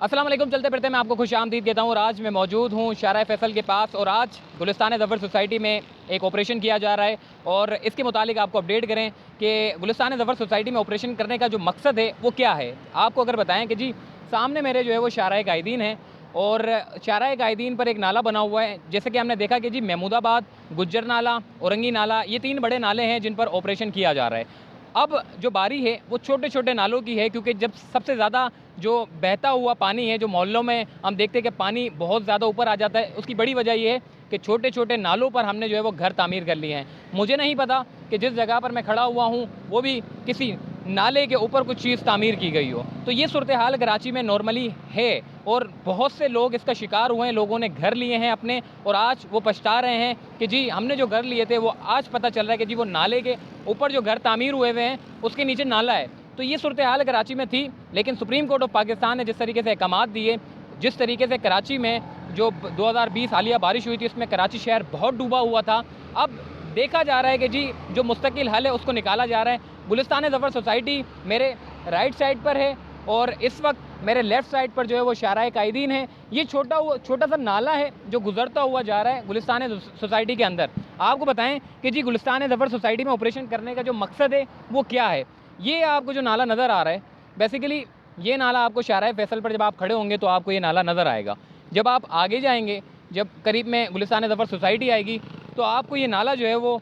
अस्सलाम वालेकुम। चलते फिरते मैं आपको खुशामदीद कहता हूँ और आज मैं मौजूद हूँ शाहराह फैसल के पास और आज गुलिस्तान ज़फ़र सोसाइटी में एक ऑपरेशन किया जा रहा है और इसके मुतालिक आपको अपडेट करें कि गुलिस्तान ज़फ़र सोसाइटी में ऑपरेशन करने का जो मकसद है वो क्या है। आपको अगर बताएँ कि जी सामने मेरे जो है वो शाहराह कायदीन है और शाहराह कायदीन पर एक नाला बना हुआ है। जैसे कि हमने देखा कि जी महमूदाबाद, गुज्जर नाला, औरंगी नाला, ये 3 बड़े नाले हैं जिन पर ऑपरेशन किया जा रहा है। अब जो बारी है वो छोटे-छोटे नालों की है, क्योंकि जब सबसे ज़्यादा जो बहता हुआ पानी है, जो मोहल्लों में हम देखते हैं कि पानी बहुत ज़्यादा ऊपर आ जाता है, उसकी बड़ी वजह ये है कि छोटे-छोटे नालों पर हमने जो है वो घर तामीर कर लिए हैं। मुझे नहीं पता कि जिस जगह पर मैं खड़ा हुआ हूँ वो भी किसी नाले के ऊपर कुछ चीज़ तामीर की गई हो। तो ये सूरत हाल कराची में नॉर्मली है और बहुत से लोग इसका शिकार हुए हैं। लोगों ने घर लिए हैं अपने और आज वो पछता रहे हैं कि जी हमने जो घर लिए थे वो आज पता चल रहा है कि जी वो नाले के ऊपर जो घर तामीर हुए हुए हैं उसके नीचे नाला है। तो ये सूरत हाल कराची में थी, लेकिन सुप्रीम कोर्ट ऑफ पाकिस्तान ने जिस तरीके से अहकामात दिए, जिस तरीके से कराची में जो 2020 हालिया बारिश हुई थी उसमें कराची शहर बहुत डूबा हुआ था। अब देखा जा रहा है कि जी जो मुस्तकिल हल है उसको निकाला जा रहा है। गुलिस्तान ज़फ़र सोसाइटी मेरे राइट साइड पर है और इस वक्त मेरे लेफ़्ट साइड पर जो है वो शाहराह कायदीन है। ये छोटा सा नाला है जो गुजरता हुआ जा रहा है गुलिस्तान सोसाइटी के अंदर। आपको बताएं कि जी गुलिस्तान ज़फ़र सोसाइटी में ऑपरेशन करने का जो मकसद है वो क्या है। ये आपको जो नाला नज़र आ रहा है, बेसिकली ये नाला आपको शाहराह फैसल पर जब आप खड़े होंगे तो आपको ये नाला नज़र आएगा। जब आप आगे जाएंगे, जब करीब में गुलिस्तान ज़फ़र सोसाइटी आएगी तो आपको ये नाला जो है वो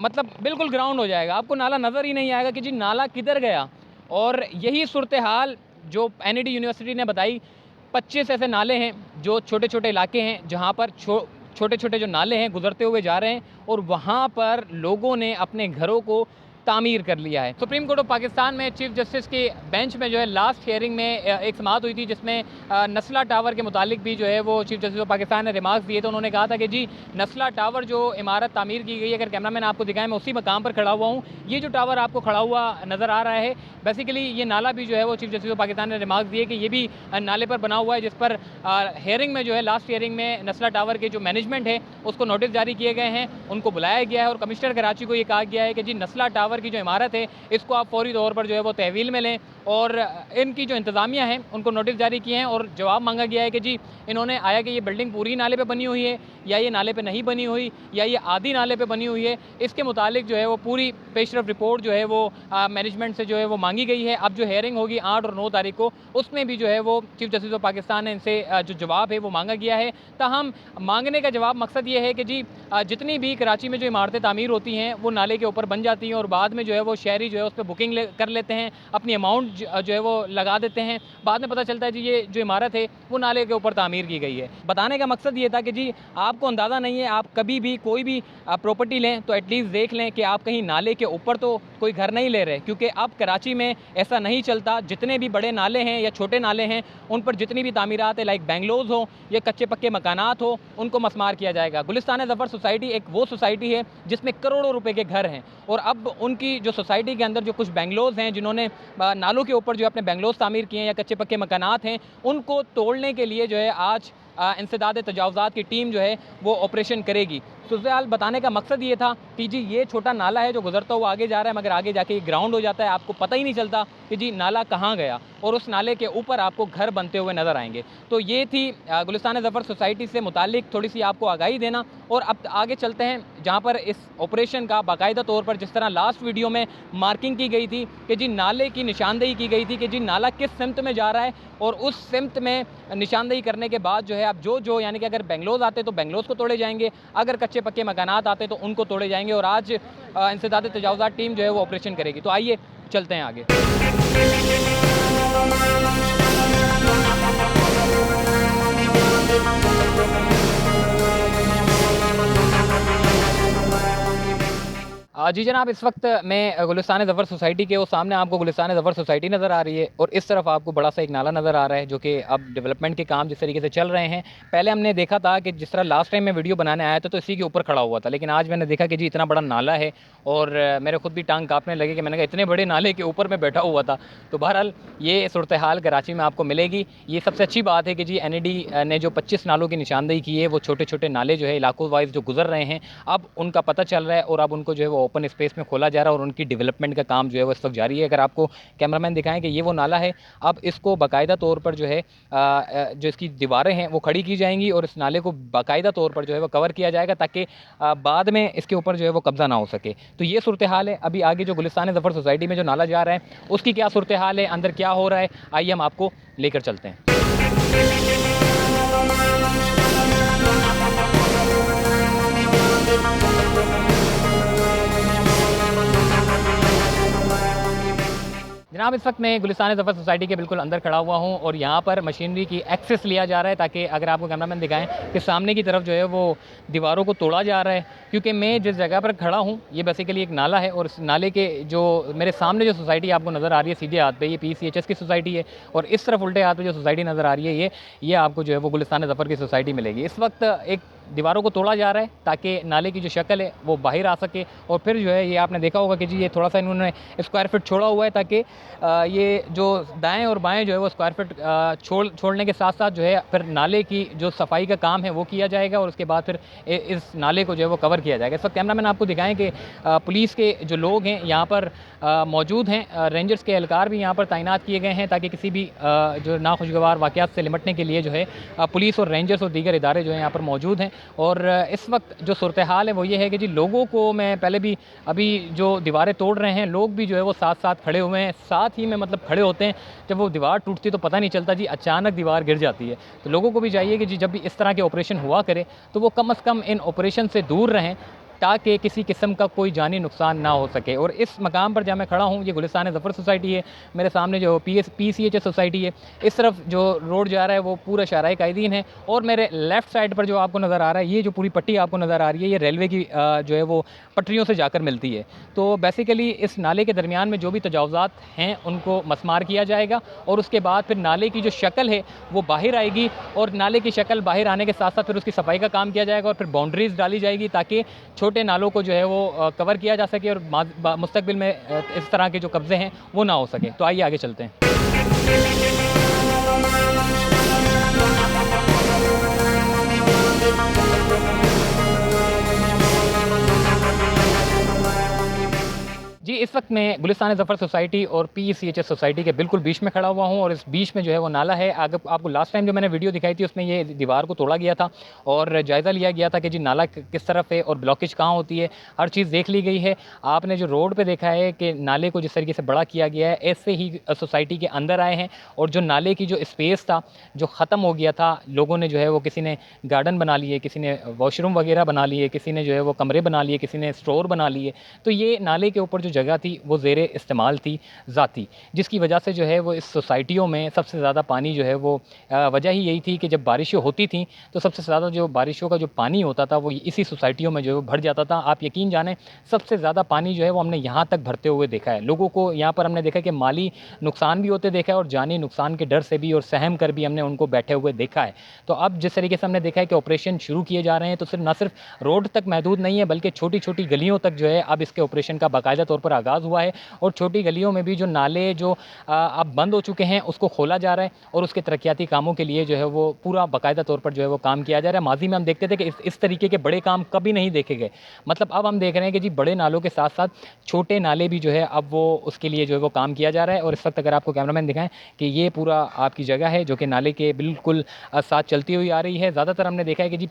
मतलब बिल्कुल ग्राउंड हो जाएगा। आपको नाला नज़र ही नहीं आएगा कि जी नाला किधर गया। और यही सूरत हाल जो NED यूनिवर्सिटी ने बताई, 25 ऐसे नाले हैं जो छोटे छोटे इलाके हैं जहाँ पर छोटे छोटे जो नाले हैं गुजरते हुए जा रहे हैं और वहाँ पर लोगों ने अपने घरों को तामीर कर लिया है। सुप्रीम कोर्ट ऑफ पाकिस्तान में चीफ जस्टिस के बेंच में जो है लास्ट हियरिंग में एक समाअत हुई थी जिसमें नस्ला टावर के मुतालिक भी जो है वो चीफ जस्टिस ऑफ पाकिस्तान ने रिमार्क्स दिए। तो उन्होंने कहा था कि जी नस्ला टावर जो इमारत तामीर की गई है, अगर कैमरा मैन आपको दिखाएं, मैं उसी मकाम पर खड़ा हुआ हूँ। ये जो टावर आपको खड़ा हुआ नज़र आ रहा है, बेसिकली ये नाला भी जो है वो चीफ जस्टिस ऑफ पाकिस्तान ने रिमार्क्स दिए कि ये भी नाले पर बना हुआ है, जिस पर हियरिंग में जो है लास्ट हियरिंग में नस्ला टावर के जो मैनेजमेंट है उसको नोटिस जारी किए गए हैं, उनको बुलाया गया है और कमिश्नर कराची को ये कहा गया है कि जी नस्ला टावर की जो इमारत है इसको आप फौरी तौर पर जो है वो तहवील में लें। और इनकी जो इंतज़ामिया है उनको नोटिस जारी किए हैं और जवाब मांगा गया है कि जी इन्होंने आया कि ये बिल्डिंग पूरी नाले पे बनी हुई है या ये नाले पे नहीं बनी हुई या ये आधी नाले पे बनी हुई है, इसके मुतालिक जो है वो पूरी पेशरफ रिपोर्ट जो है वो मैनेजमेंट से जो है वो मांगी गई है। अब जो हेयरिंग होगी 8 और 9 तारीख को, उसमें भी जो है वो चीफ जस्टिस ऑफ पाकिस्तान ने इनसे जो जवाब है वो मांगा गया है। ताहम मांगने का जवाब मकसद ये है कि जी जितनी भी कराची में जो इमारतें तामीर होती हैं वो नाले के ऊपर बन जाती हैं और बाद में जो है वो शहरी जो है उस पर बुकिंग कर लेते हैं, अपनी अमाउंट जो है वो लगा देते हैं। बाद में पता चलता है जी ये जो इमारत है वो नाले के ऊपर तामीर की गई है। बताने का मकसद ये था कि जी आपको अंदाज़ा नहीं है, आप कभी भी कोई भी प्रॉपर्टी लें तो एटलीस्ट देख लें कि आप कहीं नाले के ऊपर तो कोई घर नहीं ले रहे, क्योंकि अब कराची में ऐसा नहीं चलता। जितने भी बड़े नाले हैं या छोटे नाले हैं उन पर जितनी भी तामीरात है, लाइक बेंगलोज हो या कच्चे पक्के मकानात हो, उनको मसमार किया जाएगा। गुलिस्तान ज़फ़र सोसाइटी एक वो सोसाइटी है जिसमें करोड़ों रुपए के घर हैं और अब उनकी जो सोसाइटी के अंदर जो कुछ बेंगलोज हैं जिन्होंने नालों के ऊपर जो अपने बेंगलोज तामीर किए हैं या कच्चे पक्के मकानात हैं, उनको तोड़ने के लिए जो है आज इंसदाद तजावुज़ात की टीम जो है वो ऑपरेशन करेगी। सूरत बताने का मकसद ये था कि जी ये छोटा नाला है जो गुजरता हुआ आगे जा रहा है, मगर आगे जाके ये ग्राउंड हो जाता है, आपको पता ही नहीं चलता कि जी नाला कहाँ गया और उस नाले के ऊपर आपको घर बनते हुए नज़र आएंगे। तो ये थी गुलिस्तान ज़फ़र सोसाइटी से मुतालिक थोड़ी सी आपको आगाही देना। और अब आगे चलते हैं जहाँ पर इस ऑपरेशन का बाकायदा तौर पर, जिस तरह लास्ट वीडियो में मार्किंग की गई थी कि जी नाले की निशानदेही की गई थी कि जी नाला किस सिमत में जा रहा है, और उस सिमत में निशानदेही करने के बाद जो है अब जो यानी कि अगर बेंगलोज आते तो बेंगलोज को तोड़े जाएंगे, अगर कच्चे पक्के मकानात आते तो उनको तोड़े जाएंगे। और आज इंसदाद तजावुज़ात टीम जो है वो ऑपरेशन करेगी। तो आइए चलते हैं आगे। जी जनाब, इस वक्त मैं गुलिस्तान ज़फ़र सोसाइटी के उस सामने आपको गुलिस्तान ज़फ़र सोसाइटी नज़र आ रही है और इस तरफ आपको बड़ा सा एक नाला नज़र आ रहा है जो कि अब डेवलपमेंट के काम जिस तरीके से चल रहे हैं। पहले हमने देखा था कि जिस तरह लास्ट टाइम मैं वीडियो बनाने आया था तो इसी के ऊपर खड़ा हुआ था, लेकिन आज मैंने देखा कि जी इतना बड़ा नाला है और मेरे खुद भी टांग काँपने लगे कि मैंने कहा इतने बड़े नाले के ऊपर मैं बैठा हुआ था। तो बहरहाल ये सूरत हाल कराची में आपको मिलेगी। ये सबसे अच्छी बात है कि जी NED ने जो 25 नालों की निशानदेही की है वो छोटे छोटे नाले जो है इलाकों वाइज जो गुजर रहे हैं अब उनका पता चल रहा है और अब उनको जो है वो ओपन स्पेस में खोला जा रहा है और उनकी डेवलपमेंट का काम जो है वो इस वक्त जारी है। अगर आपको कैमरामैन दिखाएं कि ये वो नाला है, अब इसको बाकायदा तौर पर जो है जो इसकी दीवारें हैं वो खड़ी की जाएंगी और इस नाले को बाकायदा तौर पर जो है वो कवर किया जाएगा ताकि बाद में इसके ऊपर जो है वो कब्ज़ा ना हो सके। तो ये सूरत हाल है। अभी आगे जो गुलिस्तान ज़फ़र सोसाइटी में जो नाला जा रहा है उसकी क्या सूरत हाल है, अंदर क्या हो रहा है, आइए हम आपको लेकर चलते हैं। जनाब, इस वक्त मैं गुलिस्तान ज़फ़र सोसाइटी के बिल्कुल अंदर खड़ा हुआ हूँ और यहाँ पर मशीनरी की एक्सेस लिया जा रहा है ताकि अगर आपको कैमरामैन दिखाएं कि सामने की तरफ जो है वो दीवारों को तोड़ा जा रहा है। क्योंकि मैं जिस जगह पर खड़ा हूँ ये बेसिकली एक नाला है और इस नाले के जो मेरे सामने जो सोसाइटी आपको नज़र आ रही है सीधे हाथ पे, ये PCHS की सोसाइटी है और इस तरफ उल्टे हाथ पे जो सोसाइटी नज़र आ रही है ये आपको जो है वो गुलिस्तान ज़फ़र की सोसाइटी मिलेगी। इस वक्त एक दीवारों को तोड़ा जा रहा है ताकि नाले की जो शक्ल है वो बाहर आ सके और फिर जो है ये आपने देखा होगा कि जी ये थोड़ा सा इन्होंने स्क्वायर फिट छोड़ा हुआ है ताकि ये जो दाएं और बाएं जो है वो स्क्वायर फिट छोड़ने के साथ साथ जो है फिर नाले की जो सफाई का काम है वो किया जाएगा और उसके बाद फिर इस नाले को जो है वो कवर किया जाएगा। इस वक्त कैमरामैन आपको दिखाएं कि पुलिस के जो लोग हैं यहाँ पर मौजूद हैं, रेंजर्स के एहलकार भी यहाँ पर तैनात किए गए हैं ताकि किसी भी जो नाखुशगवार वाक़यात से निपटने के लिए जो है पुलिस और रेंजर्स और दीगर इदारे जो हैं यहाँ पर मौजूद हैं। और इस वक्त जो सूरत हाल है वो ये है कि जी लोगों को मैं पहले भी अभी जो दीवारें तोड़ रहे हैं लोग भी जो है वो साथ साथ खड़े हुए हैं, साथ ही में मतलब खड़े होते हैं। जब वो दीवार टूटती तो पता नहीं चलता जी, अचानक दीवार गिर जाती है। तो लोगों को भी चाहिए कि जी जब भी इस तरह के ऑपरेशन हुआ करे तो वो कम से कम इन ऑपरेशन से दूर रहें ताकि किसी किस्म का कोई जानी नुकसान ना हो सके। और इस मकाम पर जहाँ मैं खड़ा हूँ ये गुलिस्तान ज़फ़र सोसाइटी है, मेरे सामने जो PCHS सोसाइटी है, इस तरफ जो रोड जा रहा है वो पूरा शाहराह कायदीन है और मेरे लेफ़्ट साइड पर जो आपको नज़र आ रहा है ये जो पूरी पट्टी आपको नज़र आ रही है ये रेलवे की जो है वो पटरियों से जाकर मिलती है। तो बेसिकली इस नाले के दरमियान में जो भी तजावुज़ात हैं उनको मसमार किया जाएगा और उसके बाद फिर नाले की जो शक्ल है वो बाहर आएगी और नाले की शक्ल बाहर आने के साथ साथ फिर उसकी सफाई का काम किया जाएगा और फिर बाउंड्रीज़ डाली जाएगी ताकि छोटे नालों को जो है वो कवर किया जा सके और मुस्तकबिल में इस तरह के जो कब्ज़े हैं वो ना हो सके। तो आइए आगे चलते हैं। जी, इस वक्त मैं गुलिस्तान ज़फ़र सोसाइटी और PCHS सोसाइटी के बिल्कुल बीच में खड़ा हुआ हूँ और इस बीच में जो है वो नाला है। आपको लास्ट टाइम जो मैंने वीडियो दिखाई थी उसमें ये दीवार को तोड़ा गया था और जायज़ा लिया गया था कि जी नाला किस तरफ है और ब्लॉकेज कहाँ होती है, हर चीज़ देख ली गई है। आपने जो रोड पे देखा है कि नाले को जिस तरीके से बड़ा किया गया है ऐसे ही सोसाइटी के अंदर आए हैं और जो नाले की जो स्पेस था जो ख़त्म हो गया था, लोगों ने जो है वो किसी ने गार्डन बना लिए, किसी ने वॉशरूम वगैरह बना लिए, किसी ने जो है वो कमरे बना लिए, किसी ने स्टोर बना लिए। तो ये नाले के ऊपर जो जगह थी वो ज़ेरे इस्तेमाल थी ज़ाती, जिसकी वजह से जो है वो इस सोसाइटियों में सबसे ज़्यादा पानी जो है वो वजह ही यही थी कि जब बारिशें होती थी तो सबसे ज़्यादा जो बारिशों का जो पानी होता था वो इसी सोसाइटियों में जो है भर जाता था। आप यकीन जानें सबसे ज़्यादा पानी जो है वो हमने यहाँ तक भरते हुए देखा है। लोगों को यहाँ पर हमने देखा कि माली नुकसान भी होते देखा है और जानी नुकसान के डर से भी और सहम कर भी हमने उनको बैठे हुए देखा है। तो अब जिस तरीके से हमने देखा है कि ऑपरेशन शुरू किए जा रहे हैं तो सिर्फ न सिर्फ रोड तक महदूद नहीं है बल्कि छोटी छोटी गलियों तक जो है अब इसके ऑपरेशन का बाकायदा तौर पर आगाज़ हुआ है और छोटी गलियों में भी जो नाले जो अब बंद हो चुके हैं उसको खोला जा रहा है और उसके तरक्याती कामों के लिए जो है वो पूरा बाकायदा तौर पर जो है वो काम किया जा रहा है। माजी में हम देखते थे कि इस तरीके के बड़े काम कभी नहीं देखे गए, मतलब अब हम देख रहे हैं कि जी बड़े नालों के साथ साथ छोटे नाले भी जो है अब वो उसके लिए जो है वो काम किया जा रहा है। और इस वक्त अगर आपको कैमरामैन दिखाएं कि ये पूरा आपकी जगह है जो कि नाले के बिल्कुल साथ चलती हुई आ रही है। ज़्यादातर हमने देखा है कि जी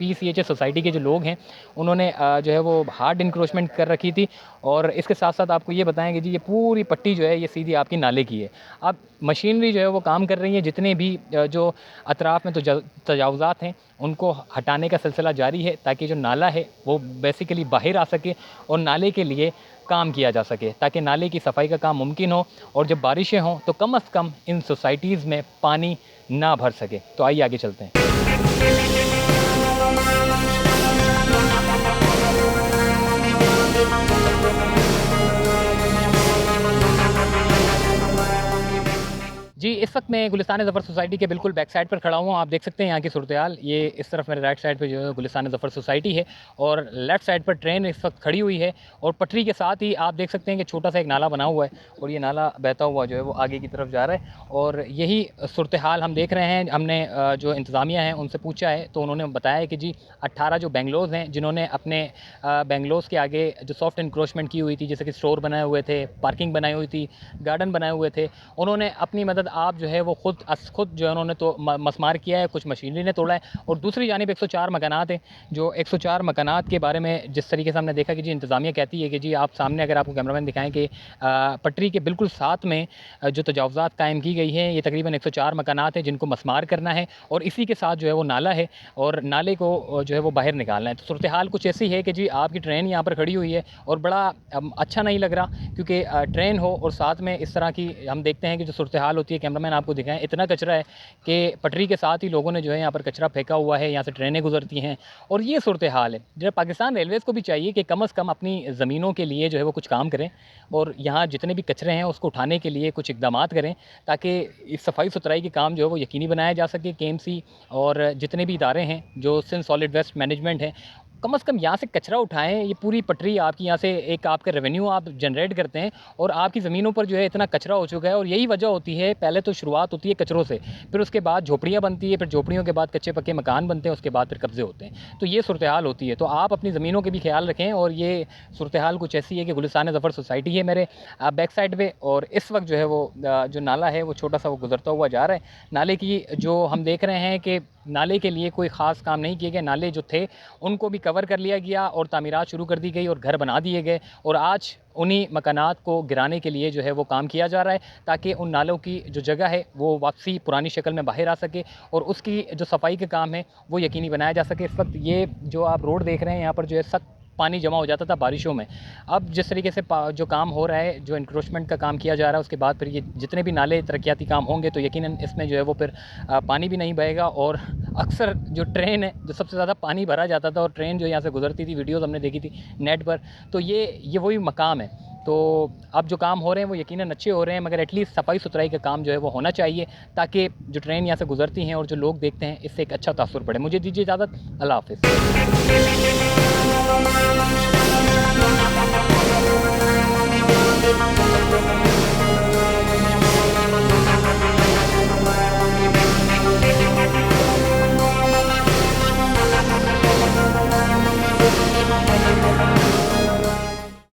PCHS सोसाइटी के जो लोग हैं उन्होंने जो है वो हार्ड इंक्रोचमेंट कर रखी थी और इसके साथ साथ आपको ये बताएं कि जी ये पूरी पट्टी जो है ये सीधी आपकी नाले की है। अब मशीनरी जो है वो काम कर रही है, जितने भी जो अतराफ़ में तो तजावुज़ात हैं उनको हटाने का सिलसिला जारी है ताकि जो नाला है वो बेसिकली बाहर आ सके और नाले के लिए काम किया जा सके ताकि नाले की सफाई का काम मुमकिन हो और जब बारिशें हों तो कम से कम इन सोसाइटीज़ में पानी ना भर सके। तो आइए आगे चलते हैं। जी, इस वक्त मैं गुलिस्तान ज़फ़र सोसाइटी के बिल्कुल बैक साइड पर खड़ा हूँ। आप देख सकते हैं यहाँ की सूरत-ए-हाल। ये इस तरफ मेरे राइट साइड पे जो है गुलिस्तान ज़फ़र सोसाइटी है और लेफ़्ट साइड पर ट्रेन इस वक्त खड़ी हुई है और पटरी के साथ ही आप देख सकते हैं कि छोटा-सा एक नाला बना हुआ है और ये नाला बहता हुआ जो है वो आगे की तरफ जा रहा है और यही सूरत-ए-हाल हम देख रहे हैं। हमने जो इंतज़ामिया है उनसे पूछा है तो उन्होंने बताया है कि जी 18 जो बेंगलोज़ हैं जिन्होंने अपने बेंगलोज़ के आगे जो सॉफ्ट एनक्रोचमेंट की हुई थी, जैसे कि स्टोर बनाए हुए थे, पार्किंग बनाई हुई थी, गार्डन बनाए हुए थे, उन्होंने अपनी मदद आप जो है वो खुद जो है उन्होंने तो मसमार किया है, कुछ मशीनरी ने तोड़ा है और दूसरी जानिब 104 मकानात हैं। जो 104 मकानात के बारे में जिस तरीके से हमने देखा कि जी इंतज़ामिया कहती है कि जी आप सामने अगर आपको कैमरामैन दिखाएँ कि पटरी के बिल्कुल साथ में जो तजावुज़ात कायम की गई हैं, ये तकरीबन 104 मकानात हैं जिनको मसमार करना है और इसी के साथ जो है वो नाला है और नाले को जो है वो बाहर निकालना है। तो सूरत-ए-हाल कुछ ऐसी है कि जी आपकी ट्रेन यहाँ पर खड़ी हुई है और बड़ा अच्छा नहीं लग रहा क्योंकि ट्रेन हो और साथ में इस तरह की हम देखते हैं कि जो सूरत-ए-हाल होती है, कैमरामैन आपको दिखाएँ, इतना कचरा है कि पटरी के साथ ही लोगों ने जो है यहाँ पर कचरा फेंका हुआ है, यहाँ से ट्रेनें गुजरती हैं और ये सूरत-ए-हाल है। जो पाकिस्तान रेलवेज़ को भी चाहिए कि कम से कम अपनी ज़मीनों के लिए जो है वो कुछ काम करें और यहाँ जितने भी कचरे हैं उसको उठाने के लिए कुछ इक़दामात करें ताकि इस सफाई-सुथराई के काम जो है वो यकीनी बनाया जा सके। केएमसी और जितने भी इदारे हैं, जो सिंध सॉलिड वेस्ट मैनेजमेंट है, कम से कम यहाँ से कचरा उठाएँ। ये पूरी पटरी आपकी यहाँ से एक आपका रेवेन्यू आप जनरेट करते हैं और आपकी ज़मीनों पर जो है इतना कचरा हो चुका है और यही वजह होती है, पहले तो शुरुआत होती है कचरों से, फिर उसके बाद झोपड़ियाँ बनती है, फिर झोपड़ियों के बाद कच्चे-पक्के मकान बनते हैं, उसके बाद फिर कब्ज़े होते हैं। तो ये सूरत-ए-हाल होती है। तो आप अपनी ज़मीनों का भी ख़्याल रखें और ये सूरत-ए-हाल कुछ ऐसी है कि गुलिस्तान ज़फ़र सोसाइटी है मेरे बैक साइड पे और इस वक्त जो है वो जो नाला है वो छोटा-सा वो गुज़रता हुआ जा रहा है। नाले की जो हम देख रहे हैं कि नाले के लिए कोई ख़ास काम नहीं किए गए। नाले जो थे उनको भी कवर कर लिया गया और तामीरात शुरू कर दी गई और घर बना दिए गए और आज उन्हीं मकानात को गिराने के लिए जो है वो काम किया जा रहा है ताकि उन नालों की जो जगह है वो वापसी पुरानी शक्ल में बाहर आ सके और उसकी जो सफाई का काम है वो यकीनी बनाया जा सके। इस वक्त ये जो आप रोड देख रहे हैं यहाँ पर जो है सख्त पानी जमा हो जाता था बारिशों में। अब जिस तरीके से जो काम हो रहा है, जो एनक्रोचमेंट का काम किया जा रहा है, उसके बाद फिर ये जितने भी नाले तरक्याती काम होंगे तो यकीनन इसमें जो है वो फिर पानी भी नहीं बहेगा और अक्सर जो ट्रेन है, जो सबसे ज़्यादा पानी भरा जाता था और ट्रेन जो यहाँ से गुज़रती थी, वीडियोज़ हमने देखी थी नेट पर, तो ये वही मकाम है। तो अब जो काम हो रहे हैं वो यकीनन अच्छे हो रहे हैं मगर एटलीस्ट सफाई-सुथराई का काम जो है वो होना चाहिए ताकि जो एक यहाँ से गुज़रती हैं और जो लोग देखते हैं इससे एक अच्छा तासुर पड़े। मुझे दीजिए इजाज़त। अल्लाह हाफ़िज़।